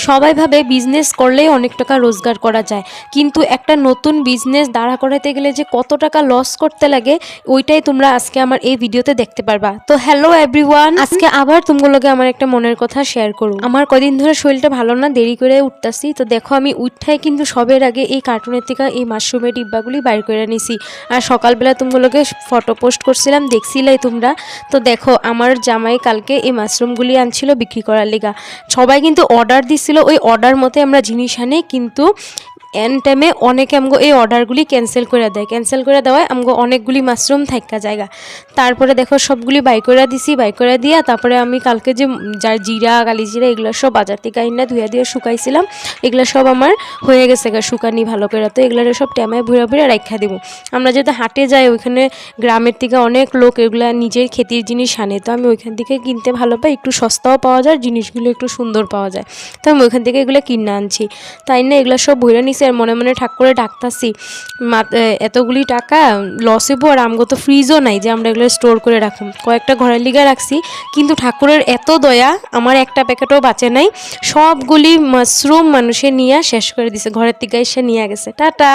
সবাই ভাবে বিজনেস করলেই অনেক টাকা রোজগার করা যায়, কিন্তু একটা নতুন বিজনেস দাঁড়া করাতে গেলে যে কত টাকা লস করতে লাগে ওইটাই তোমরা আজকে আমার এই ভিডিওতে দেখতে পারবা। তো হ্যালো এভরিওয়ান, আজকে আবার তোমাগুলোকে আমার একটা মনের কথা শেয়ার করব। আমার কদিন ধরে শরীরটা ভালো না, দেরি করে উঠতাছি। তো দেখো আমি উঠাই কিন্তু সবের আগে এই কার্টুনের থেকে এই মাশরুমের ডিব্বাগুলি বাইর করে নিছি। আর সকালবেলা তোমাগুলোকে ফটো পোস্ট করছিলাম, দেখছিলাই তোমরা। তো দেখো আমার জামাই কালকে এই মাশরুমগুলি আনছিল বিক্রি করার লিগা। সবাই কিন্তু অর্ডার দিছিল, ওই অর্ডার মতে আমরা জিনিস আনি, কিন্তু এন টাইমে অনেকে আমগো এই অর্ডারগুলি ক্যান্সেল করে দেয়। ক্যান্সেল করে দেওয়ায় আমগো অনেকগুলি মাশরুম থাকা জায়গা। তারপরে দেখো সবগুলি বাই করে দিছি, বাই করে দিয়া তারপরে আমি কালকে যে যার জিরা কালি জিরা এগুলো সব বাজার থেকে আইনা ধুয়া দিয়ে শুকাইছিলাম, এগুলো সব আমার হয়ে গেছে শুকানি ভালো করে। তো এগুলো সব ট্যামায় ভুড়া ভুড়া রাখা দেবো। আমরা যেহেতু হাটে যাই, ওইখানে গ্রামের থেকে অনেক লোক এগুলা নিজের ক্ষেতির জিনিস আনে। তো আমি ওইখান থেকে কিনতে ভালো পাই, একটু সস্তাও পাওয়া যায়, জিনিসগুলো একটু সুন্দর পাওয়া যায়। তো আমি ওইখান থেকে এগুলো কিনে আনছি। তাই না এগুলো সব ভুড়া নিছি আর মনে মনে ঠাক করে ডাকতাছি এতগুলি টাকা লস হইব, আর আমগো তো ফ্রিজও নাই যে আমরা এগুলো স্টোর করে রাখুন। কয়েকটা ঘরের লিগা রাখছি, কিন্তু ঠাকুরের এত দয়া আমার একটা প্যাকেটও বাঁচে নাই। সবগুলি মাশরুম মানুষে নিয়ে শেষ করে দিছে, ঘরের থেকে এসে নিয়ে গেছে। টাটা।